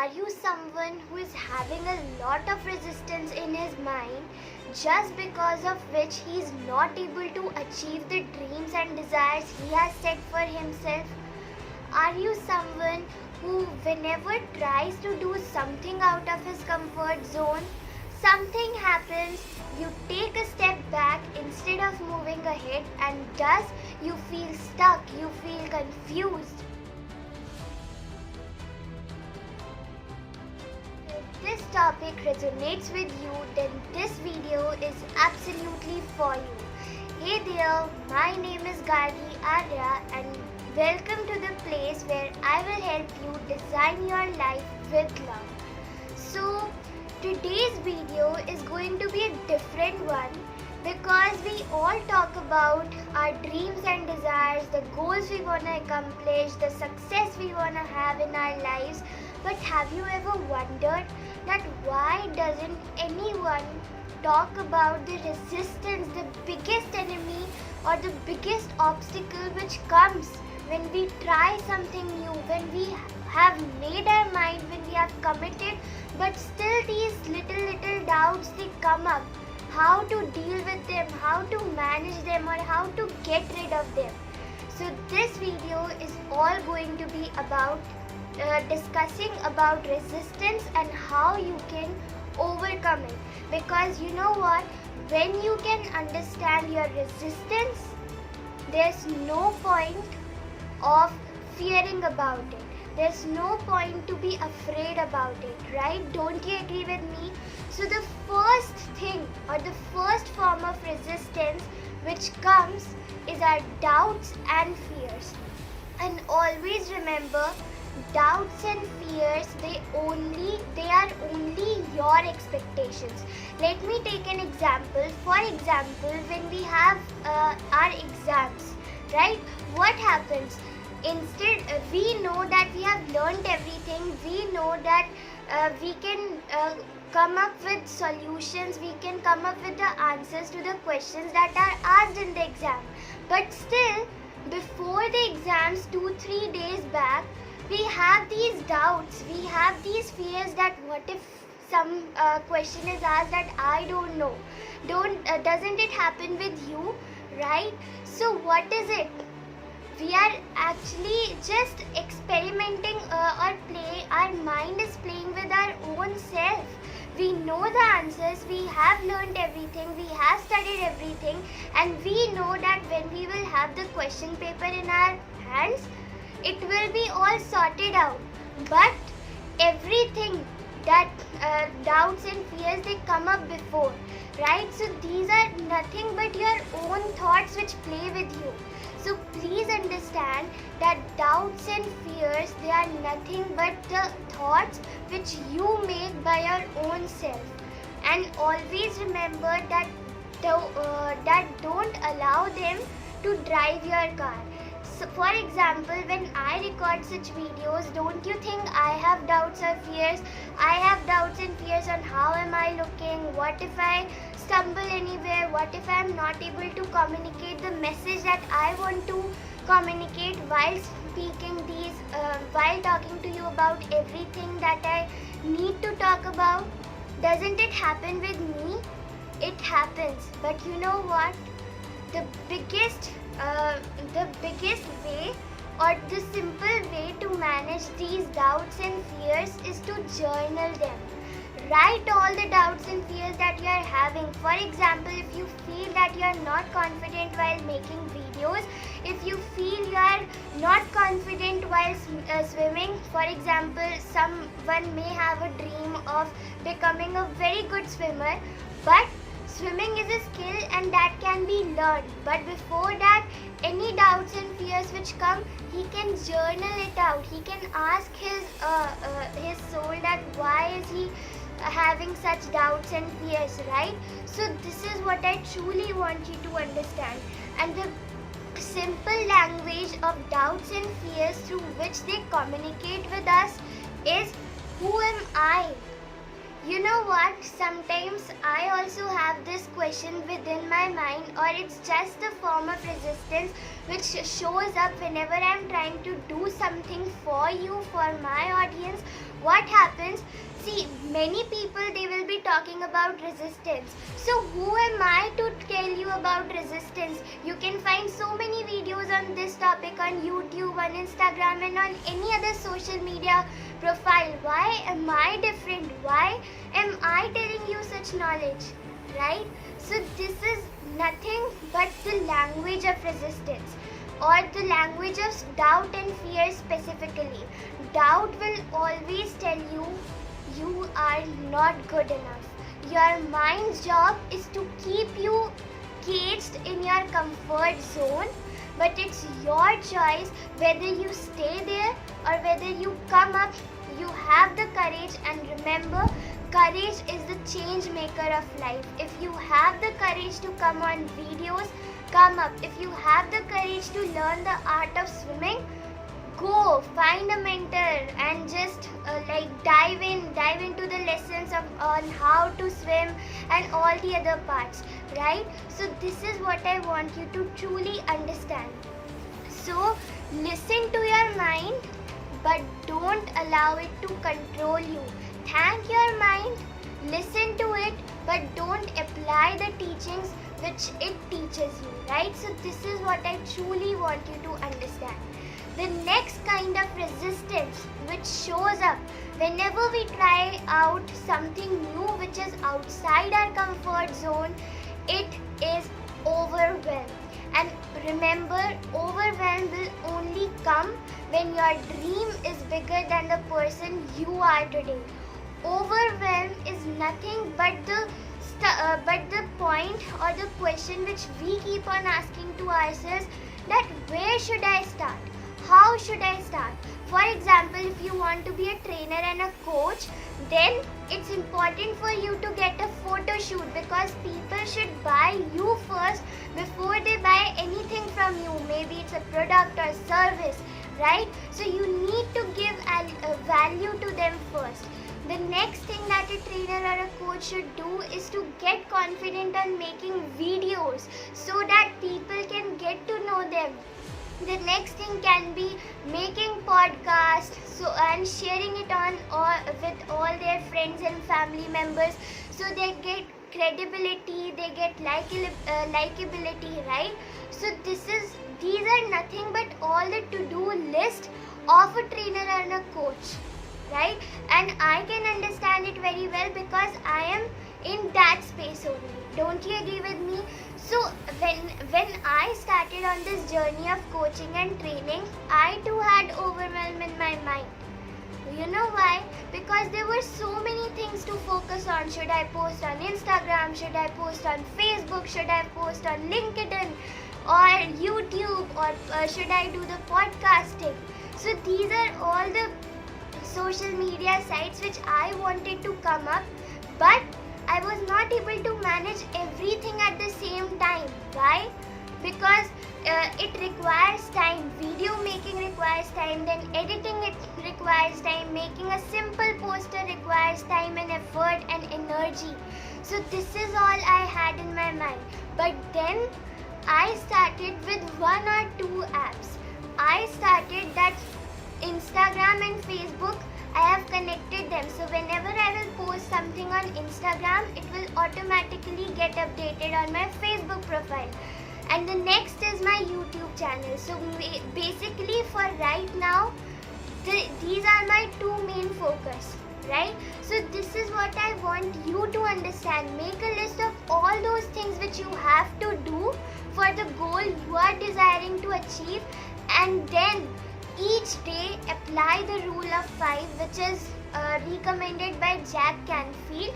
Are you someone who is having a lot of resistance in his mind just because of which he is not able to achieve the dreams and desires he has set for himself? Are you someone who, whenever tries to do something out of his comfort zone, something happens, you take a step back instead of moving ahead, and thus you feel stuck, you feel confused? If this topic resonates with you, then this video is absolutely for you. Hey there, my name is Gargi Arya and welcome to the place where I will help you design your life with love. So, today's video is going to be a different one because we all talk about our dreams and desires, the goals we want to accomplish, the success we want to have in our lives. But have you ever wondered that why doesn't anyone talk about the resistance, the biggest enemy or the biggest obstacle which comes when we try something new, when we have made our mind, when we have committed, but still these little doubts, they come up. How to deal with them, how to manage them, or how to get rid of them. So this video is all going to be about discussing about resistance and how you can overcome it. Because you know what, when you can understand your resistance, there's no point of fearing about it. There's no point to be afraid about it, right? Don't you agree with me? So the first thing or the first form of resistance which comes is our doubts and fears. And always remember, doubts and fears, they are only your expectations. Let me take an example. For example, when we have our exams, right? What happens? Instead, we know that we have learned everything. We know that we can come up with solutions. We can come up with the answers to the questions that are asked in the exam. But still, before the exams, 2-3 days back, we have these doubts. We have these fears that what if some question is asked that I don't know. Doesn't it happen with you, right? So what is it? We are actually just experimenting or play. Our mind is playing with our own self. We know the answers, we have learned everything, we have studied everything, and we know that when we will have the question paper in our hands, it will be all sorted out. But everything that doubts and fears, they come up before, right? So these are nothing but your own thoughts which play with you. So please understand that doubts and fears, they are nothing but the thoughts which you make by your own self. And always remember that don't allow them to drive your car. So for example, when I record such videos, don't you think I have doubts or fears? I have doubts and fears on how am I looking, what if I stumble anywhere, what if I am not able to communicate the message that I want to communicate while speaking these, while talking to you about everything that I need to talk about. Doesn't it happen with me? It happens. But you know what? The biggest way or the simple way to manage these doubts and fears is to journal them. Write all the doubts and fears that you are having. For example, if you feel that you are not confident while making videos, if you feel you are not confident while swimming, for example, someone may have a dream of becoming a very good swimmer, but swimming is a skill and that can be learned. But before that, any doubts and fears which come, he can journal it out. He can ask his soul that why is he having such doubts and fears, right? So this is what I truly want you to understand. And the simple language of doubts and fears through which they communicate with us is, who am I? You know what? Sometimes I also have this question within my mind, or it's just a form of resistance which shows up whenever I'm trying to do something for you, for my audience. What happens? See, many people, they will be talking about resistance. So who am I to tell you about resistance? You can find so many videos on this topic on YouTube, on Instagram, and on any other social media profile. Why am I different? Why am I telling you such knowledge? Right? So this is nothing but the language of resistance, or the language of doubt and fear specifically. Doubt will always tell you you are not good enough. Your mind's job is to keep you caged in your comfort zone, but it's your choice whether you stay there or whether you come up. You have the courage, and remember, courage is the change maker of life. If you have the courage to come on videos, come up. If you have the courage to learn the art of swimming, go find a mentor and just dive into the lessons on how to swim and all the other parts, right? So this is what I want you to truly understand. So listen to your mind, but don't allow it to control you. Thank your mind, listen to it, but don't apply the teachings which it teaches you, right? So this is what I truly want you to understand. The next kind of resistance which shows up whenever we try out something new which is outside our comfort zone, it is overwhelm. And remember, overwhelm will only come when your dream is bigger than the person you are today. Overwhelm is nothing but the point or the question which we keep on asking to ourselves, that where should I start? How should I start? For example, if you want to be a trainer and a coach, then it's important for you to get a photo shoot, because people should buy you first before they buy anything from you. Maybe it's a product or service, right? So you need to give a value to them first. The next thing that a trainer or a coach should do is to get confident on making videos so that people can get to know them. The next thing can be making podcasts and sharing it on with all their friends and family members, so they get credibility, they get likability, right? So these are nothing but all the to-do list of a trainer and a coach, right? And I can understand it very well because I am in that space only. Don't you agree with me? So when I started on this journey of coaching and training, I too had overwhelm in my mind. You know why? Because there were so many things to focus on. Should I post on Instagram? Should I post on Facebook? Should I post on LinkedIn or YouTube? Or should I do the podcasting? So these are all the social media sites which I wanted to come up, but I was not able to manage everything at the same time. Why? Because it requires time. Video making requires time, then editing it requires time, making a simple poster requires time and effort and energy. So this is all I had in my mind. But then I started with 1 or 2 apps. I started that Instagram and Facebook, I have connected them. So whenever I will post something on Instagram, it will automatically get updated on my Facebook profile. And the next is my YouTube channel. So basically for right now, these are my 2 main focus, right? So this is what I want you to understand. Make a list of all those things which you have to do for the goal you are desiring to achieve, and then each day apply the rule of 5, which is recommended by Jack Canfield.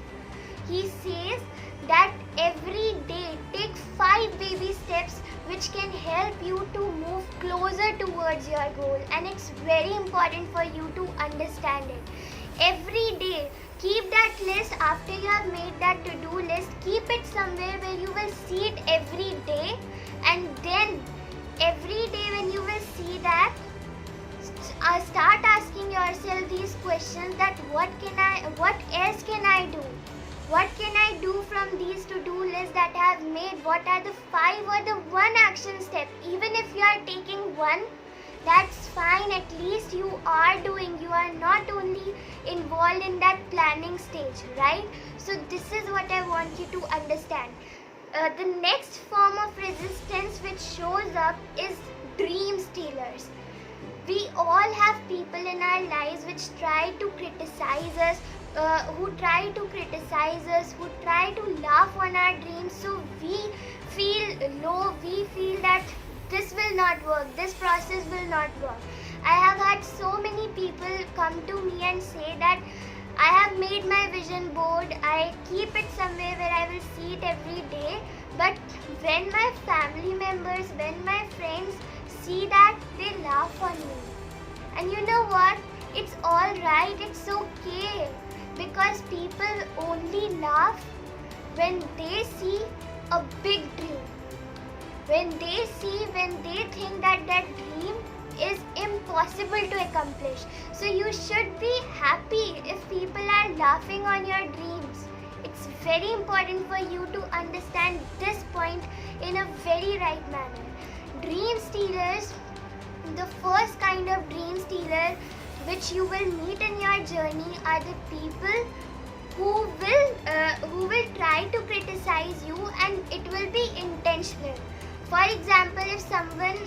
He says that every day take 5 baby steps which can help you to move closer towards your goal, and it's very important for you to understand it. Every day keep that list. After you have made that to-do list, keep it somewhere where you will see it every day, and then every day when you will see that, start asking yourself these questions, that what else can I do? What can I do from these to-do lists that I have made? What are the 5 or the 1 action step? Even if you are taking 1, that's fine. At least you are doing. You are not only involved in that planning stage, right? So this is what I want you to understand. The next form of resistance which shows up is dream stealers. We all have people in our lives which try to criticize us, who try to laugh on our dreams. So we feel low, we feel that this will not work, this process will not work. I have had so many people come to me and say that I have made my vision board, I keep it somewhere where I will see it every day, but when my family members, when my friends see that, they laugh on me. And you know what? It's alright, it's okay, because people only laugh when they see a big dream. When they think that that dream is impossible to accomplish. So you should be happy if people are laughing on your dreams. It's very important for you to understand this point in a very right manner. Dream stealers, the first kind of dream stealer which you will meet in your journey are the people who will try to criticize you, and it will be intentional. For example, if someone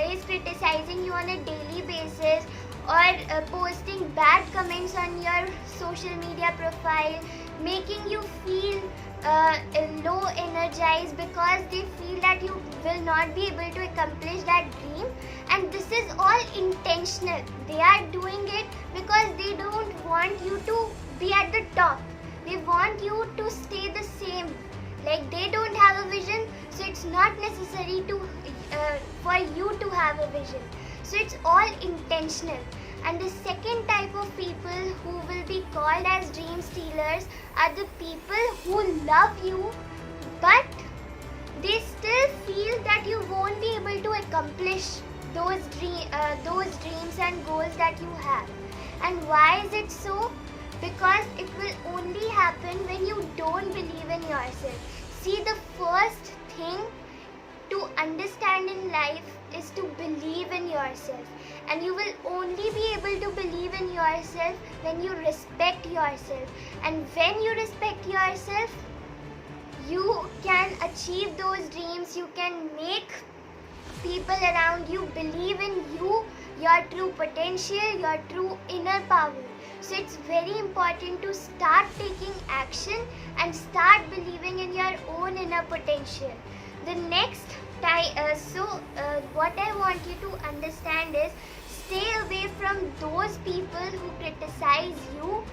is criticizing you on a daily basis, or posting bad comments on your social media profile, making you feel low energized because they feel that you will not be able to accomplish that dream, and this is all intentional. They are doing it because they don't want you to be at the top. They want you to stay the same. Like, they don't have a vision, so it's not necessary to for you to have a vision. So it's all intentional. And the second type of people who will be called as dream stealers are the people who love you, but they still feel that you won't be able to accomplish those dreams and goals that you have. And why is it so? Because it will only happen when you don't believe in yourself. See, the first thing to understand in life is to believe in yourself. And you will only be able to believe in yourself when you respect yourself. And when you respect yourself, you can achieve those dreams. You can make people around you believe in you, your true potential, your true inner power. So it's very important to start taking action and start believing in your own inner potential. The next what I want you to understand is, stay away from those people who criticize you,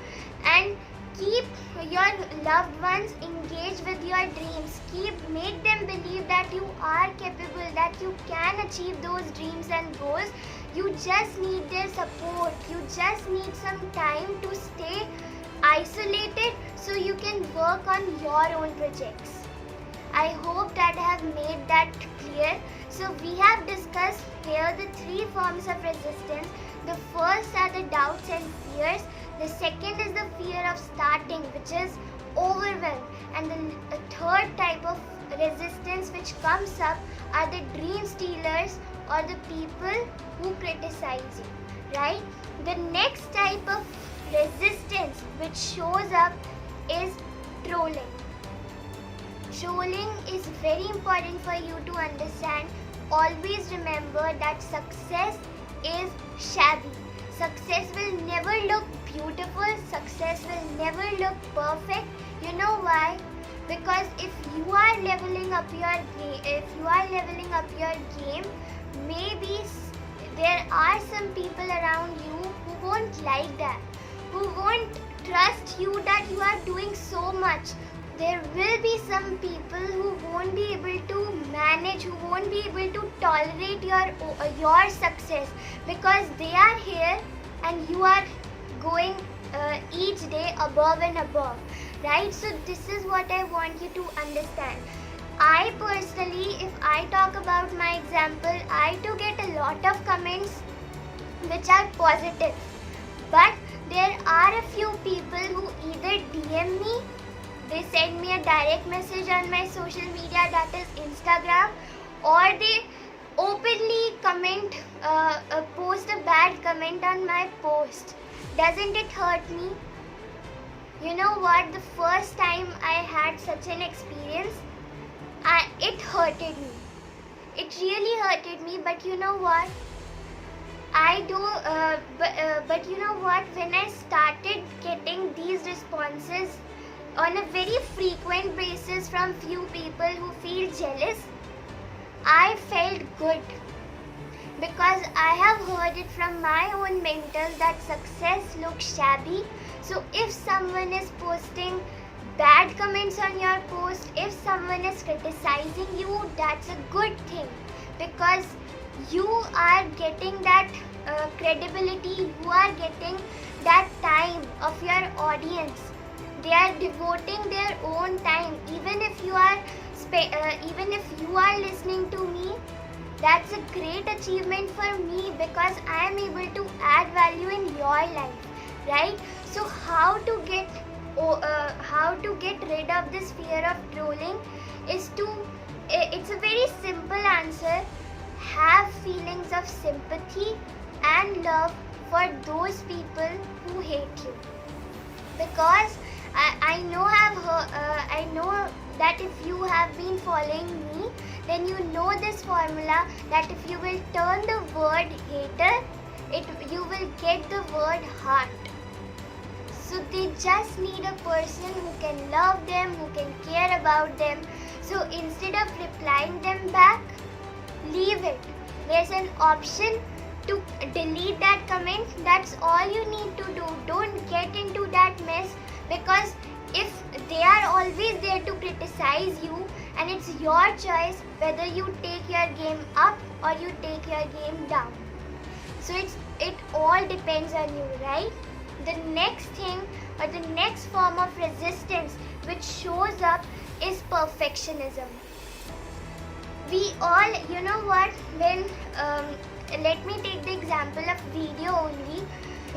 and keep your loved ones engaged with your dreams. Make them believe that you are capable, that you can achieve those dreams and goals. You just need their support. You just need some time to stay isolated so you can work on your own projects. I hope that I have made that clear. So we have discussed here the 3 forms of resistance. The first are the doubts and fears. The second is the fear of starting, which is overwhelm. And the third type of resistance which comes up are the dream stealers, or the people who criticize you, right? The next type of resistance which shows up is trolling. Trolling is very important for you to understand. Always remember that success is shabby. Success will never look beautiful. Success will never look perfect. You know why? Because if you are leveling up your game, maybe there are some people around you who won't like that, who won't trust you that you are doing so much. There will be some people who won't be able to manage, who won't be able to tolerate your success, because they are here and you are going each day above and above, right? So this is what I want you to understand. I personally, if I talk about my example, I too get a lot of comments which are positive. But there are a few people who either DM me, they send me a direct message on my social media, that is Instagram, or they openly post a bad comment on my post. Doesn't it hurt me? You know what? The first time I had such an experience, it hurted me. It really hurted me. But you know what? But you know what? When I started getting these responses on a very frequent basis from few people who feel jealous, I felt good, because I have heard it from my own mentors that success looks shabby. So if someone is posting bad comments on your post, if someone is criticizing you, that's a good thing, because you are getting that credibility, you are getting that time of your audience. They are devoting their own time. Even if you are listening to me, that's a great achievement for me, because I am able to add value in your life, right? So how to get rid of this fear of trolling is it's a very simple answer. Have feelings of sympathy and love for those people who hate you, because I know that if you have been following me, then you know this formula, that if you will turn the word hater, you will get the word heart. So they just need a person who can love them, who can care about them. So instead of replying them back, leave it. There's an option to delete that comment. That's all you need to do. Don't get into that mess, because if they are always there to criticize you, and it's your choice whether you take your game up or you take your game down. So it all depends on you, right? The next thing, or the next form of resistance which shows up, is perfectionism. We all, you know what, when let me take the example of video only.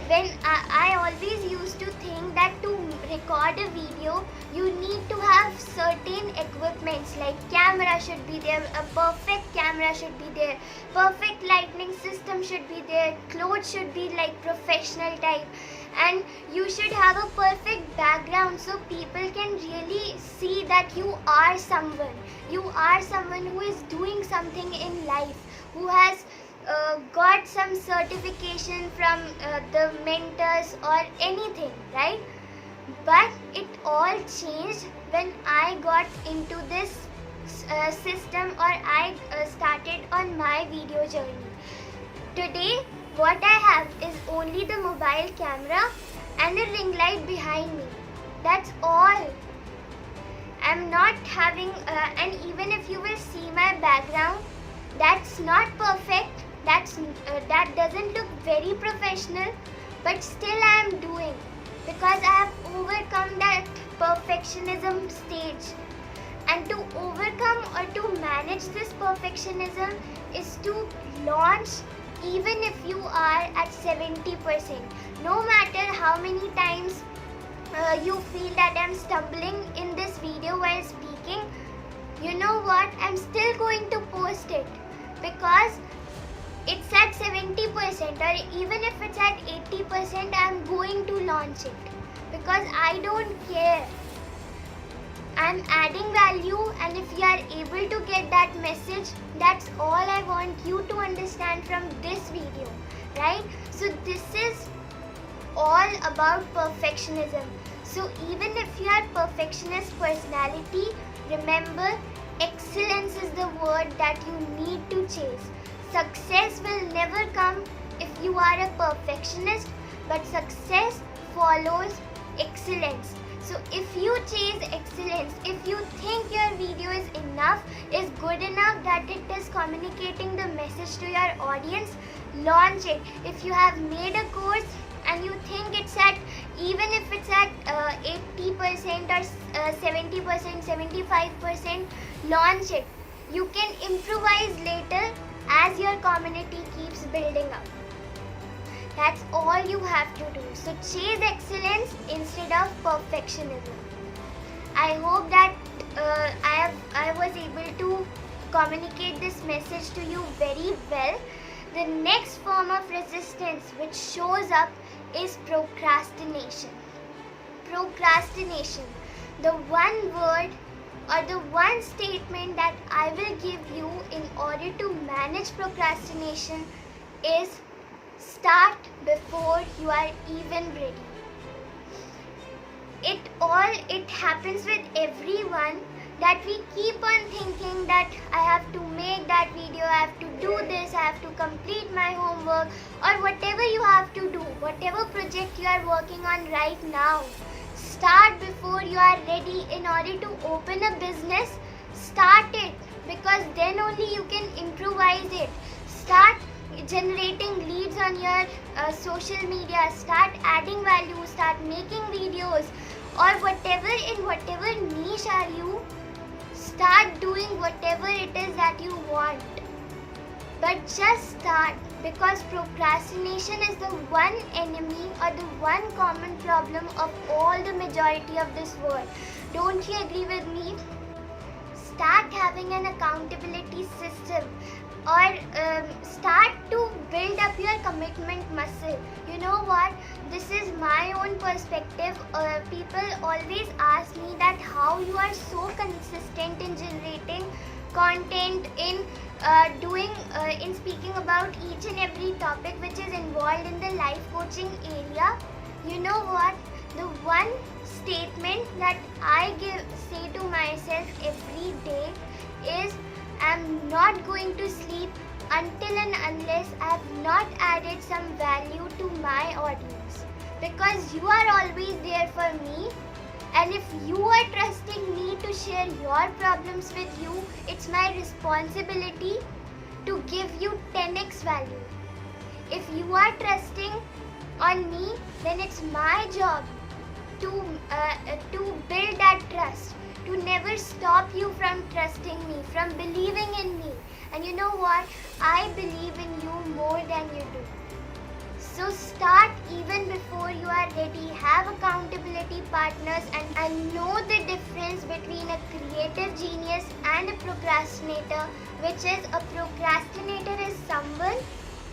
When I always used to think that to record a video, you need to have certain equipments, like camera should be there, a perfect camera should be there, perfect lighting system should be there, clothes should be like professional type, and you should have a perfect background so people can really see that you are someone who is doing something in life, who has got some certification from the mentors or anything, right? But it all changed when I got into this system, or I started on my video journey. Today what I have is only the mobile camera and a ring light behind me. That's all. I'm not having and even if you will see my background, that's not perfect. That doesn't look very professional, but still I am doing, because I have overcome that perfectionism stage. And to overcome or to manage this perfectionism is to launch even if you are at 70%. No matter how many times you feel that I'm stumbling in this video while speaking, you know what? I'm still going to post it, because it's at 70%, or even if it's at 80%, I'm going to launch it, because I don't care. I'm adding value, and if you are able to get that message, that's all I want you to understand from this video, right? So this is all about perfectionism. So even if you are perfectionist personality, remember, excellence is the word that you need to chase. Success will never come if you are a perfectionist, but success follows excellence. So if you chase excellence, if you think your video is good enough, that it is communicating the message to your audience, launch it. If you have made a course and you think it's at, even if it's at 80% or 70%, 75%, launch it. You can improvise later as your community keeps building up. That's all you have to do. So chase excellence instead of perfectionism. I hope that I was able to communicate this message to you very well. The next form of resistance which shows up is procrastination. Procrastination. The one word or the one statement that I will give you in order to manage procrastination is start before you are even ready. It happens with everyone that we keep on thinking that I have to make that video, I have to do this, I have to complete my homework, or whatever you have to do, whatever project you are working on right now. Start before you are ready. In order to open a business, start it, because then only you can improvise it. Start generating leads on your social media, start adding value, start making videos, or whatever niche are you, start doing whatever it is that you want. But just start, because procrastination is the one enemy or the one common problem of all the majority of this world. Don't you agree with me? Start having an accountability system, or start to build up your commitment muscle. You know what? This is my own perspective. People always ask me that how you are so consistent in generating content, in in speaking about each and every topic which is involved in the life coaching area. You know what? The one statement that I say to myself every day is, I'm not going to sleep until and unless I have not added some value to my audience. Because you are always there for me, and if you are trusting me to share your problems with you, it's my responsibility to give you 10x value. If you are trusting on me, then it's my job to build that trust, to never stop you from trusting me, from believing in me. And you know what? I believe in you more than you do. So start even before you are ready. Have accountability partners, and know the difference between a creative genius and a procrastinator, which is a procrastinator is someone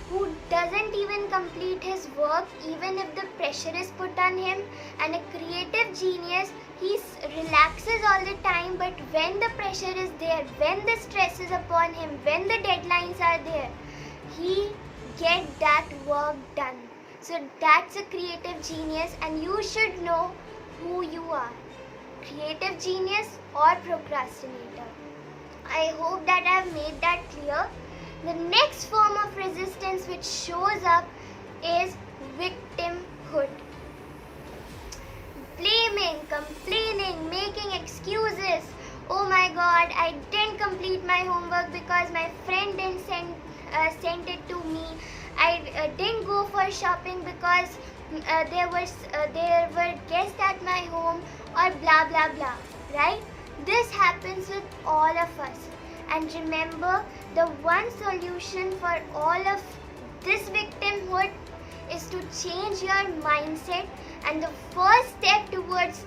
who doesn't even complete his work even if the pressure is put on him, and a creative genius, he relaxes all the time, but when the pressure is there, when the stress is upon him, when the deadlines are there, he get that work done. So that's a creative genius, and you should know who you are, creative genius or procrastinator. I hope that I have made that clear. The next form of resistance which shows up is victimhood. Blaming, complaining, making excuses. Oh my god, I didn't complete my homework because my friend didn't send it to me. I didn't go for shopping because there were guests at my home, or blah blah blah, right? This happens with all of us. And remember, the one solution for all of this victimhood is to change your mindset. And the first step towards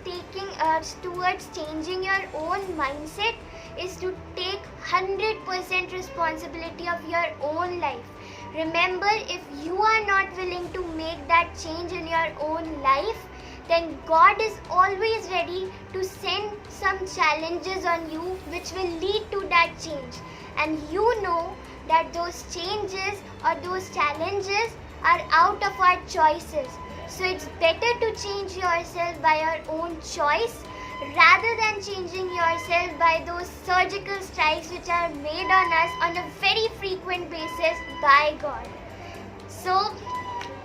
changing your own mindset is to take 100% responsibility of your own life. Remember, if you are not willing to make that change in your own life, then God is always ready to send some challenges on you which will lead to that change. And you know that those changes or those challenges are out of our choices. So it's better to change yourself by your own choice rather than changing yourself by those surgical strikes which are made on us on a very frequent basis by God. So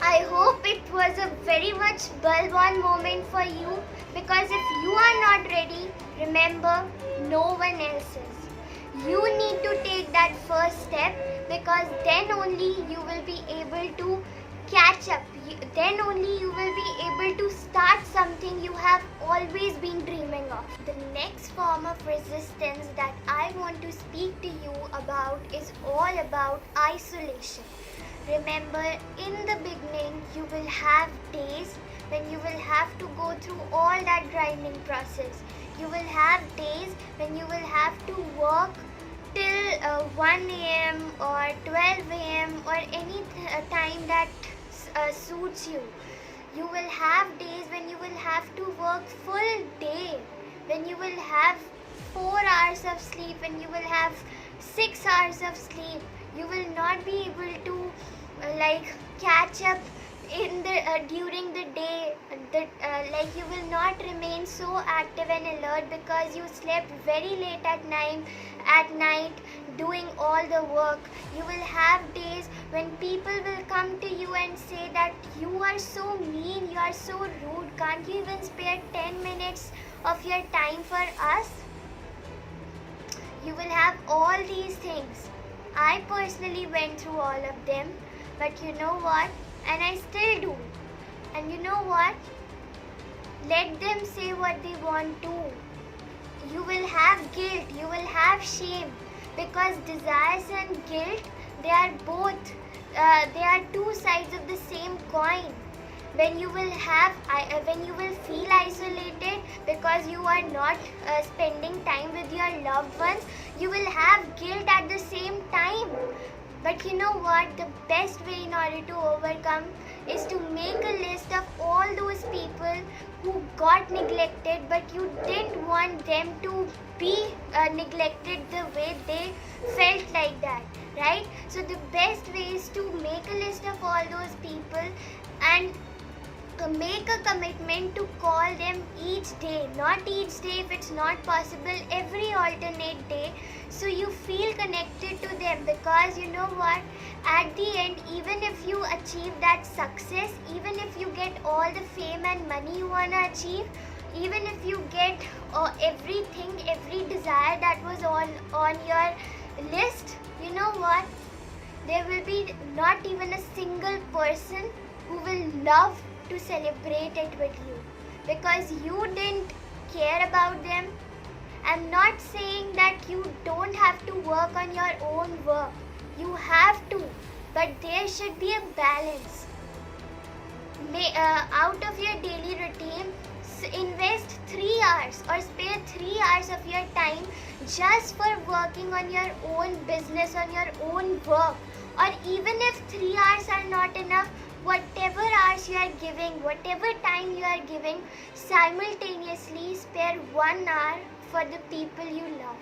I hope it was a very much bulb-on moment for you, because if you are not ready, remember, no one else is. You need to take that first step, because then only you will be able to catch up. Then only you will be able to start something you have always been dreaming of. The next form of resistance that I want to speak to you about is all about isolation. Remember, in the beginning, you will have days when you will have to go through all that grinding process. You will have days when you will have to work till 1 a.m. or 12 a.m. or any time that suits you. You will have days when you will have to work full day, when you will have 4 hours of sleep, when you will have 6 hours of sleep. You will not be able to catch up in the during the day. You will not remain so active and alert because you slept very late at night doing all the work. You will have days when people will come to you and say that you are so mean, you are so rude, can't you even spare 10 minutes of your time for us? You will have all these things. I personally went through all of them, but you know what? And I still do. And you know what? Let them say what they want to. You will have guilt, you will have shame, because desires and guilt, they are two sides of the same coin. When you will feel isolated because you are not spending time with your loved ones, you will have guilt at the same time. But you know what? The best way in order to overcome is to make a list of all those people who got neglected, but you didn't want them to be neglected the way they felt like that, right? So the best way is to make a list of all those people and make a commitment to call them each day. Not each day if it's not possible, every alternate day, so you feel connected to them. Because you know what, at the end, even if you achieve that success, even if you get all the fame and money you want to achieve, even if you get everything, every desire that was on your list, you know what, there will be not even a single person who will love to celebrate it with you, because you didn't care about them. I'm not saying that you don't have to work on your own work. You have to, but there should be a balance. Out of your daily routine, invest 3 hours or spare 3 hours of your time just for working on your own business, on your own work. Or even if 3 hours are not enough, whatever hours you are giving, whatever time you are giving, simultaneously spare 1 hour for the people you love.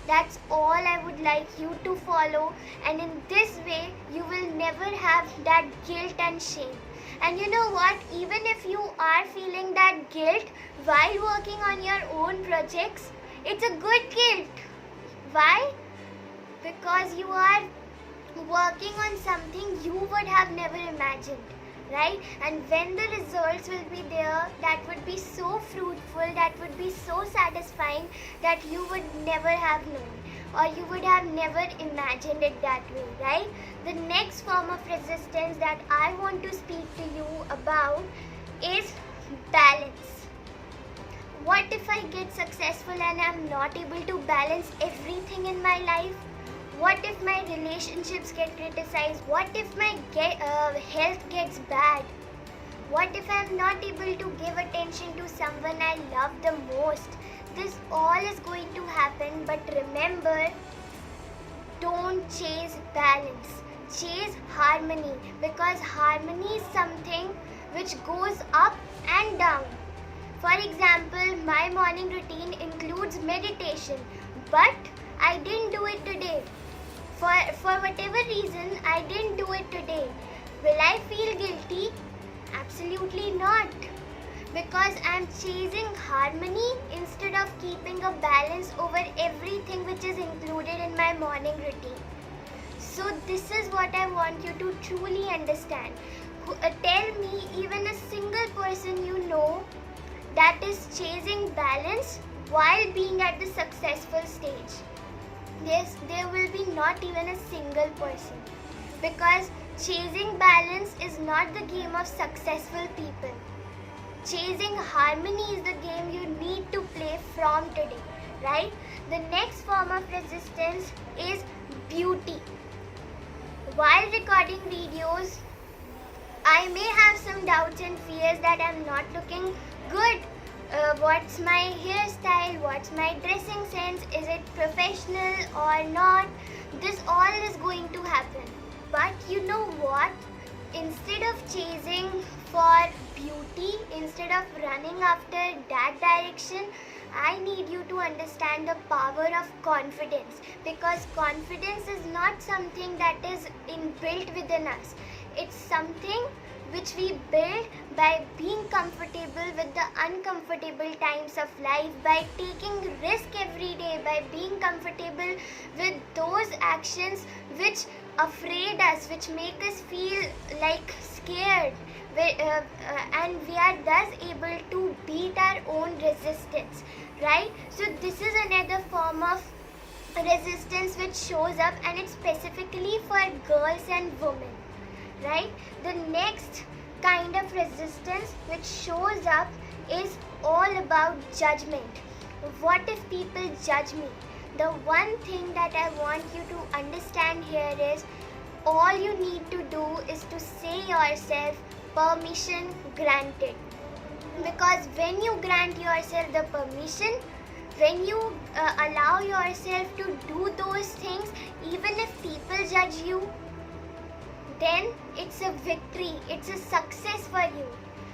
That's all I would like you to follow, and in this way you will never have that guilt and shame. And you know what, even if you are feeling that guilt while working on your own projects, it's a good guilt. Why? Because you are working on something you would have never imagined, right? And when the results will be there, that would be so fruitful, that would be so satisfying that you would never have known, or you would have never imagined it that way, right? The next form of resistance that I want to speak to you about is balance. What if I get successful and I'm not able to balance everything in my life? What if my relationships get criticized? What if my health gets bad? What if I'm not able to give attention to someone I love the most? This all is going to happen, but remember, don't chase balance. Chase harmony, because harmony is something which goes up and down. For example, my morning routine includes meditation, but I didn't do it today. For whatever reason, I didn't do it today. Will I feel guilty? Absolutely not. Because I'm chasing harmony instead of keeping a balance over everything which is included in my morning routine. So this is what I want you to truly understand. Tell me even a single person you know that is chasing balance while being at the successful stage. There will be not even a single person, because chasing balance is not the game of successful people. Chasing harmony is the game you need to play from today, right? The next form of resistance is beauty. while recording videos, I may have some doubts and fears that I'm not looking good. What's my hairstyle? What's my dressing sense? Is it professional or not? This all is going to happen. But you know what? Instead of chasing for beauty, instead of running after that direction, I need you to understand the power of confidence, because confidence is not something that is inbuilt within us. It's something which we build by being comfortable with the uncomfortable times of life, by taking risk every day, by being comfortable with those actions which afraid us, which make us feel like scared, and we are thus able to beat our own resistance, right? So this is another form of resistance which shows up, and it's specifically for girls and women, right? The next kind of resistance which shows up is all about judgment. What if people judge me? The one thing that I want you to understand here is all you need to do is to say yourself permission granted. Because when you grant yourself the permission, when you allow yourself to do those things, even if people judge you, then it's a victory, it's a success for you.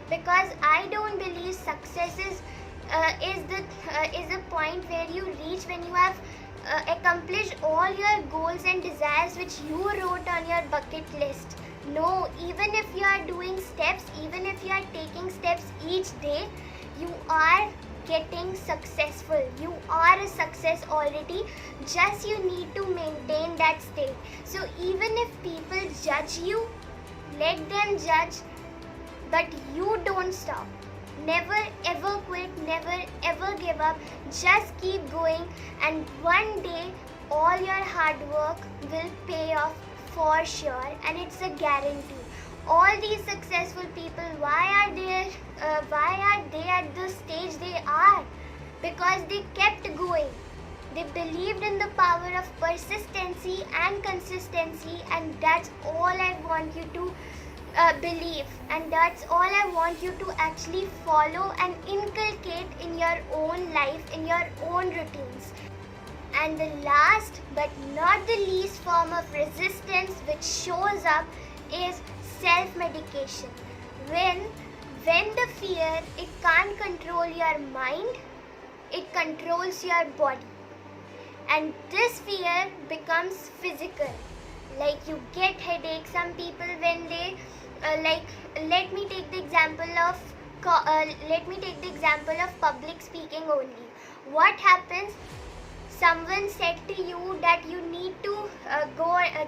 Because I don't believe success is a point where you reach when you have accomplished all your goals and desires which you wrote on your bucket list. No, even if you are doing steps, even if you are taking steps each day, you are getting successful. You are a success already, just you need to maintain that state. So even if people judge you, let them judge, but you don't stop. Never ever quit, never ever give up. Just keep going, and one day all your hard work will pay off for sure, and it's a guarantee. All these successful people, why are they at the stage they are? Because they kept going. They believed in the power of persistency and consistency, and that's all I want you to believe, and that's all I want you to actually follow and inculcate in your own life, in your own routines. And the last but not the least form of resistance which shows up is self-medication. When the fear, it can't control your mind, it controls your body. And this fear becomes physical. Like you get headache. Some people when they let me take the example of public speaking only. What happens? Someone said to you that you need to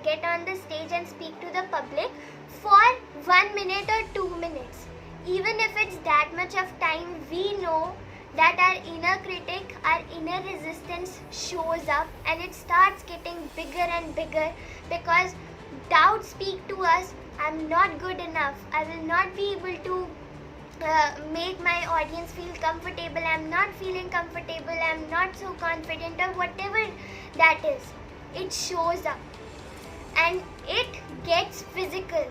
get on the stage and speak to the public for 1 minute or 2 minutes. Even if it's that much of time, we know that our inner critic, our inner resistance shows up, and it starts getting bigger and bigger, because doubts speak to us. I'm not good enough. I will not be able to make my audience feel comfortable. I'm not feeling comfortable. I'm not so confident, or whatever that is. It shows up and it gets physical.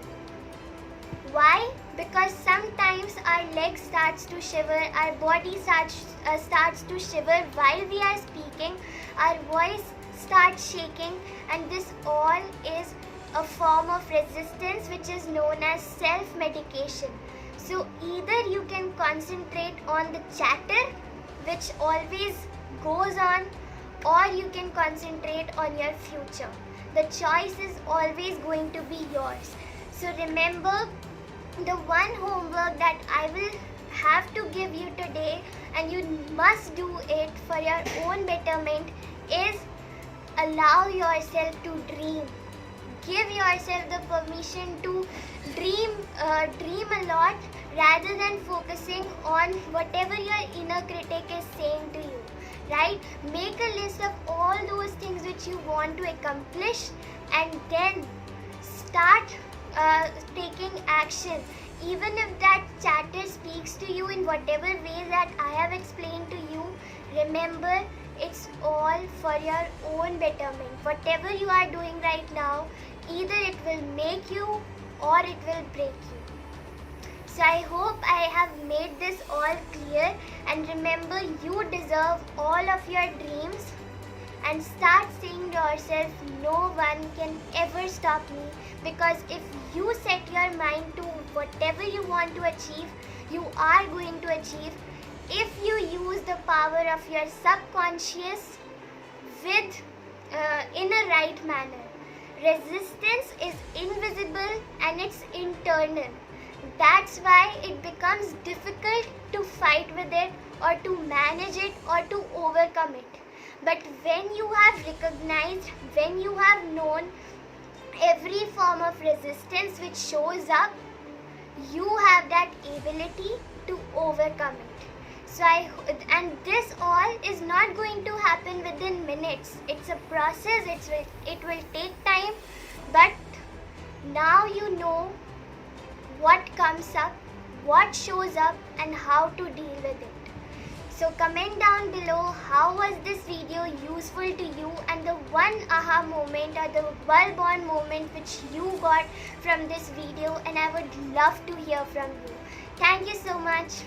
Why? Because sometimes our legs starts to shiver, our body starts to shiver while we are speaking, our voice starts shaking, and this all is a form of resistance which is known as self-medication. So either you can concentrate on the chatter which always goes on, or you can concentrate on your future. The choice is always going to be yours. So remember, the one homework that I will have to give you today, and you must do it for your own betterment, is allow yourself to dream. Give yourself the permission to dream a lot, rather than focusing on whatever your inner critic is saying to you, right? Make a list of all those things which you want to accomplish, and then start taking action. Even if that chatter speaks to you in whatever way that I have explained to you, remember, it's all for your own betterment. Whatever you are doing right now, either it will make you or it will break you. So I hope I have made this all clear, and remember, you deserve all of your dreams, and start saying to yourself, no one can ever stop me, because if you set your mind to whatever you want to achieve, you are going to achieve if you use the power of your subconscious with in a right manner. Resistance is invisible and it's internal. That's why it becomes difficult to fight with it or to manage it or to overcome it. But when you have recognized, when you have known every form of resistance which shows up, you have that ability to overcome it. So and this all is not going to happen within minutes. It's a process. It will take time, but now you know what comes up, what shows up, and how to deal with it. So comment down below, how was this video useful to you, and the one aha moment or the bulb on moment which you got from this video, and I would love to hear from you. Thank you so much.